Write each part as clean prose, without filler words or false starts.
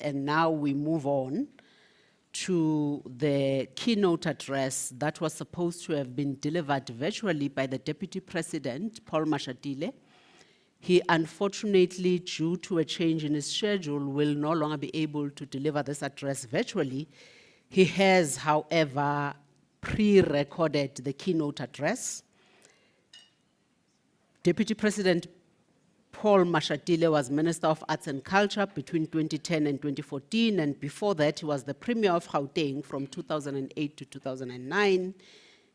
and now we move on to the keynote address that was supposed to have been delivered virtually by the Deputy President, Paul Mashatile. He unfortunately, due to a change in his schedule, will no longer be able to deliver this address virtually. He has, however, pre-recorded the keynote address. Deputy President Paul Mashatile was Minister of Arts and Culture between 2010 and 2014, and before that he was the Premier of Gauteng from 2008 to 2009.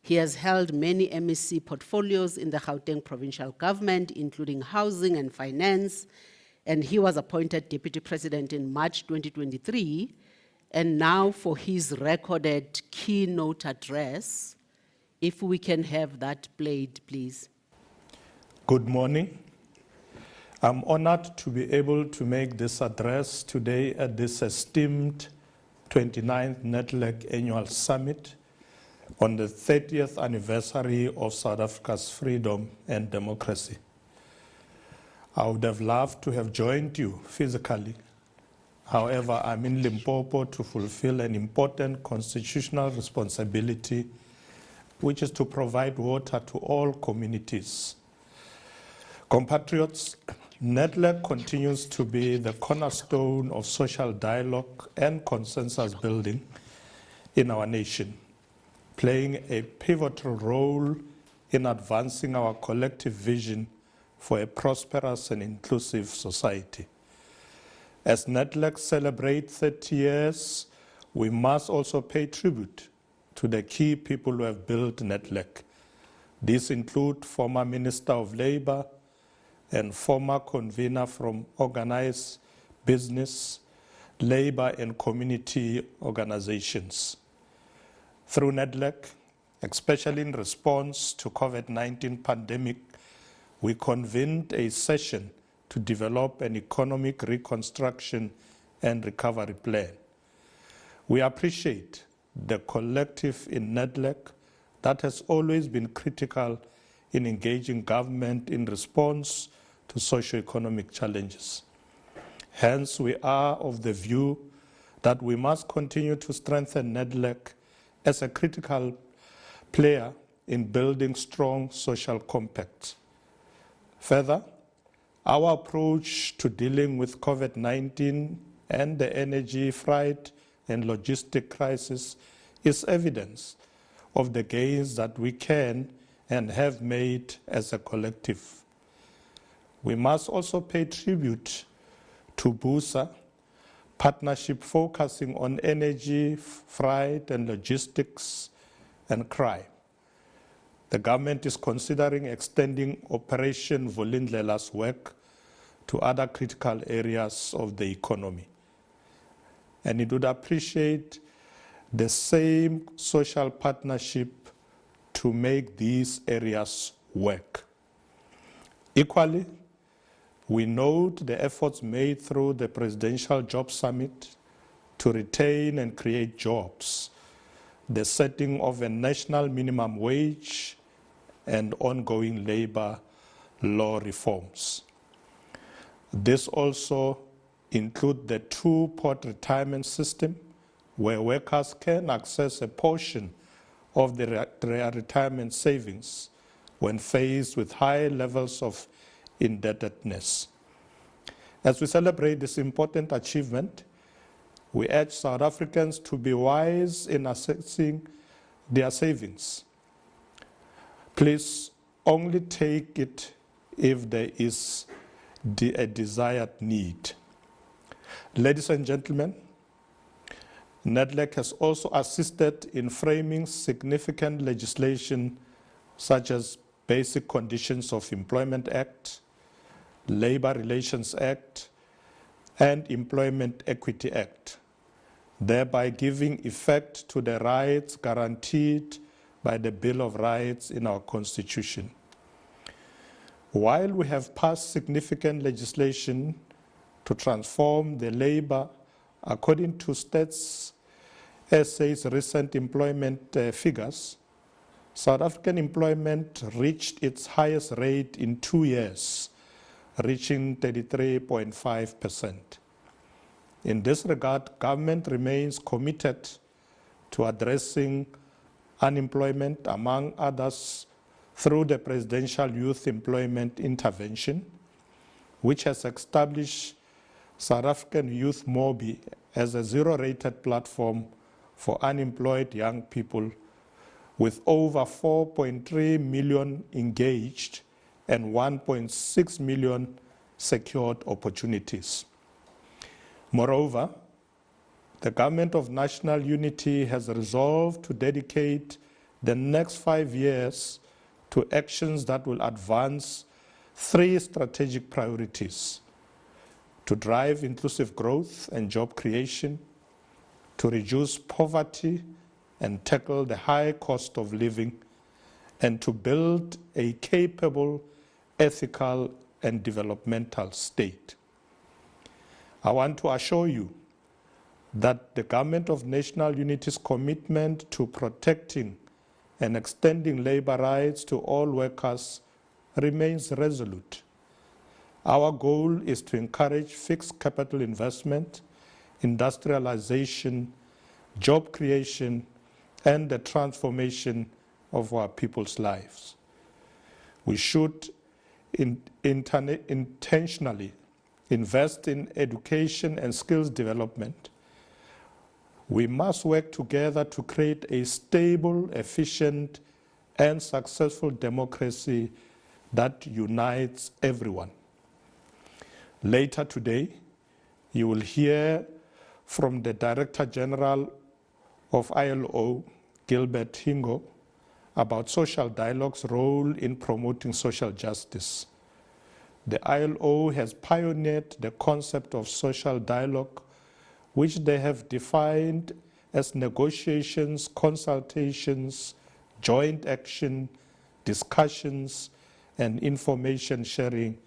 He has held many MEC portfolios in the Gauteng provincial government, including housing and finance, and he was appointed Deputy President in March 2023. And now for his recorded keynote address, if we can have that played, please. Good morning. I'm honored to be able to make this address today at this esteemed 29th NEDLAC Annual Summit on the 30th anniversary of South Africa's freedom and democracy. I would have loved to have joined you physically. However, I'm in Limpopo to fulfill an important constitutional responsibility, which is to provide water to all communities. Compatriots, NEDLAC continues to be the cornerstone of social dialogue and consensus building in our nation, playing a pivotal role in advancing our collective vision for a prosperous and inclusive society. As NEDLAC celebrates 30 years, we must also pay tribute to the key people who have built NEDLAC. These include former Minister of Labor and former convener from organized business, labor and community organizations. Through NEDLAC, especially in response to COVID-19 pandemic, we convened a session to develop an economic reconstruction and recovery plan. We appreciate the collective in NEDLAC that has always been critical in engaging government in response to socio-economic challenges. Hence, we are of the view that we must continue to strengthen NEDLAC as a critical player in building strong social compacts. Further, our approach to dealing with COVID-19 and the energy, freight, and logistic crisis is evidence of the gains that we can and have made as a collective. We must also pay tribute to BUSA, partnership focusing on energy, freight, and logistics, and crime. The government is considering extending Operation Vulindlela's work to other critical areas of the economy. And it would appreciate the same social partnership to make these areas work. Equally, we note the efforts made through the Presidential Job Summit to retain and create jobs, the setting of a national minimum wage, and ongoing labor law reforms. This also includes the two-pot retirement system, where workers can access a portion of their retirement savings when faced with high levels of indebtedness. As we celebrate this important achievement, we urge South Africans to be wise in assessing their savings. Please only take it if there is a desired need. Ladies and gentlemen, NEDLAC has also assisted in framing significant legislation such as Basic Conditions of Employment Act, Labor Relations Act, and Employment Equity Act, thereby giving effect to the rights guaranteed by the Bill of Rights in our Constitution. While we have passed significant legislation to transform the labor, according to Stats SA's recent employment figures, South African employment reached its highest rate in 2 years, reaching 33.5%. In this regard, government remains committed to addressing unemployment, among others, through the Presidential Youth Employment Intervention, which has established South African Youth Mobi as a zero-rated platform for unemployed young people, with over 4.3 million engaged and 1.6 million secured opportunities. Moreover, the Government of National Unity has resolved to dedicate the next 5 years to actions that will advance 3 strategic priorities: to drive inclusive growth and job creation, to reduce poverty and tackle the high cost of living, and to build a capable, ethical, and developmental state. I want to assure you that the Government of National Unity's commitment to protecting and extending labor rights to all workers remains resolute. Our goal is to encourage fixed capital investment, industrialization, job creation, and the transformation of our people's lives. We should intentionally invest in education and skills development. We must work together to create a stable, efficient, and successful democracy that unites everyone. Later today, you will hear from the Director General of ILO, Gilbert Hingo, about social dialogue's role in promoting social justice. The ILO has pioneered the concept of social dialogue, which they have defined as negotiations, consultations, joint action, discussions, and information sharing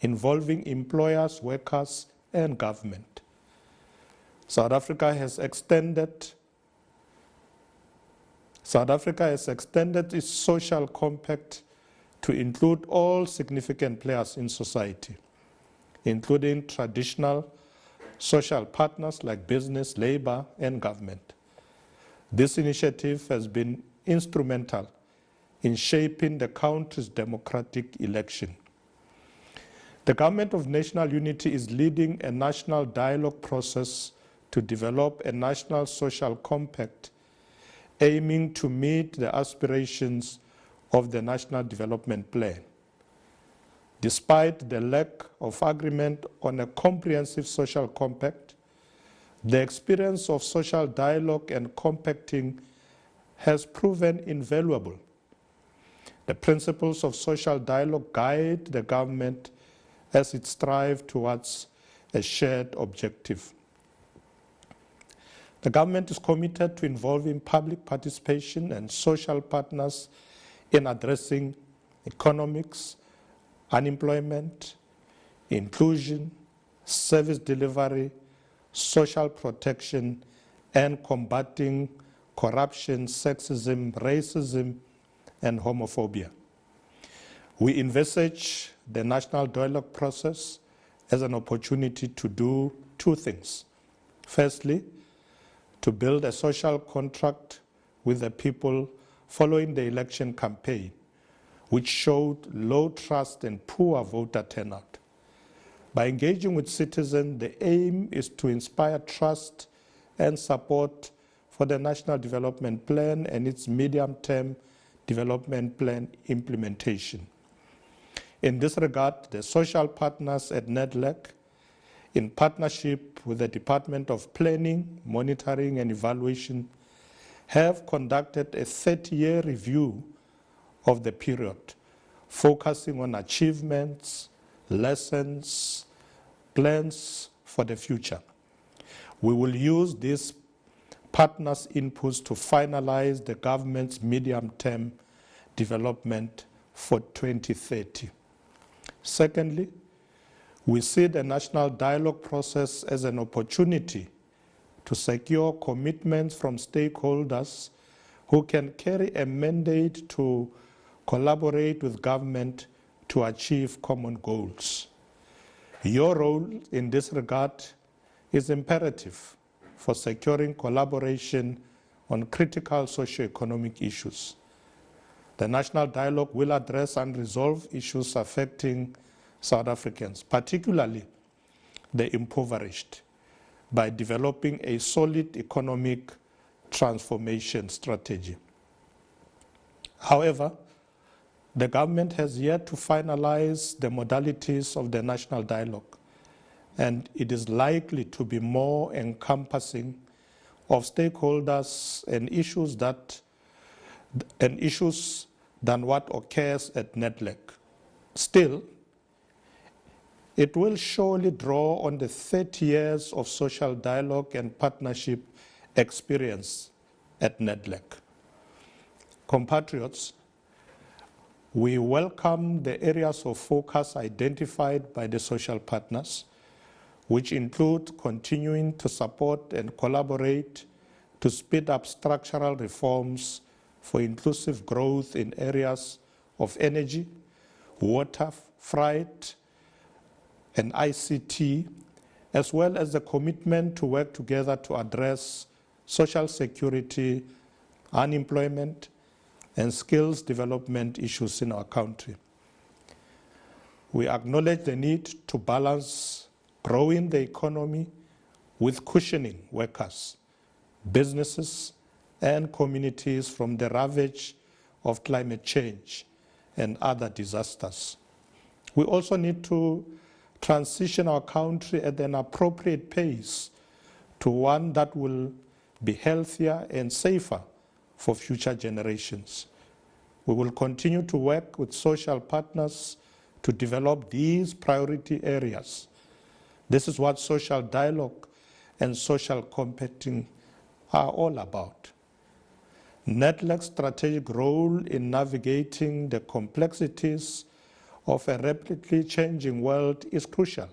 involving employers, workers, and government. South Africa has extended its social compact to include all significant players in society, including traditional social partners like business, labor, and government. This initiative has been instrumental in shaping the country's democratic election. The Government of National Unity is leading a national dialogue process to develop a national social compact aiming to meet the aspirations of the National Development Plan. Despite the lack of agreement on a comprehensive social compact, the experience of social dialogue and compacting has proven invaluable. The principles of social dialogue guide the government as it strives towards a shared objective. The government is committed to involving public participation and social partners in addressing economics, unemployment, inclusion, service delivery, social protection, and combating corruption, sexism, racism, and homophobia. We envisage the national dialogue process as an opportunity to do 2 things. Firstly, to build a social contract with the people following the election campaign, which showed low trust and poor voter turnout. By engaging with citizens, the aim is to inspire trust and support for the National Development Plan and its medium-term development plan implementation. In this regard, the social partners at NEDLAC, in partnership with the Department of Planning, Monitoring and Evaluation, have conducted a 30-year review of the period, focusing on achievements, lessons, plans for the future. We will use these partners' inputs to finalize the government's medium-term development for 2030. Secondly, we see the national dialogue process as an opportunity to secure commitments from stakeholders who can carry a mandate to collaborate with government to achieve common goals. Your role in this regard is imperative for securing collaboration on critical socio-economic issues. The national dialogue will address and resolve issues affecting South Africans, particularly the impoverished, by developing a solid economic transformation strategy. However, the government has yet to finalize the modalities of the national dialogue, and it is likely to be more encompassing of stakeholders and issues than what occurs at NEDLAC. Still, it will surely draw on the 30 years of social dialogue and partnership experience at NEDLAC. Compatriots, we welcome the areas of focus identified by the social partners, which include continuing to support and collaborate to speed up structural reforms for inclusive growth in areas of energy, water, freight, and ICT, as well as the commitment to work together to address social security, unemployment, and skills development issues in our country. We acknowledge the need to balance growing the economy with cushioning workers, businesses, and communities from the ravage of climate change and other disasters. We also need to transition our country at an appropriate pace to one that will be healthier and safer for future generations. We will continue to work with social partners to develop these priority areas. This is what social dialogue and social compacting are all about. NEDLAC's strategic role in navigating the complexities of a rapidly changing world is crucial,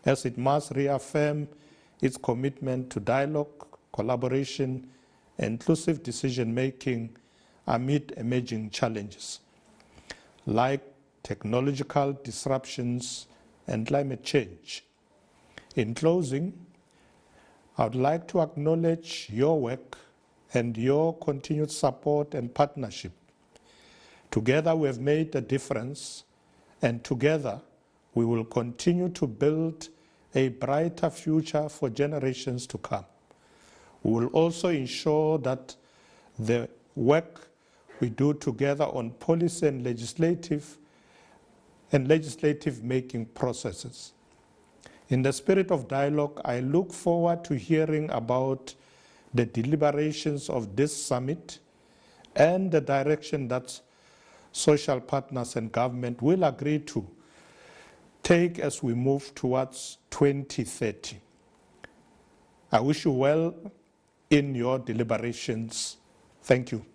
as it must reaffirm its commitment to dialogue, collaboration, and inclusive decision-making amid emerging challenges, like technological disruptions and climate change. In closing, I would like to acknowledge your work and your continued support and partnership. Together we have made a difference, and together we will continue to build a brighter future for generations to come. We will also ensure that the work we do together on policy and legislative making processes. In the spirit of dialogue, I look forward to hearing about the deliberations of this summit and the direction that social partners and government will agree to take as we move towards 2030. I wish you well in your deliberations. Thank you.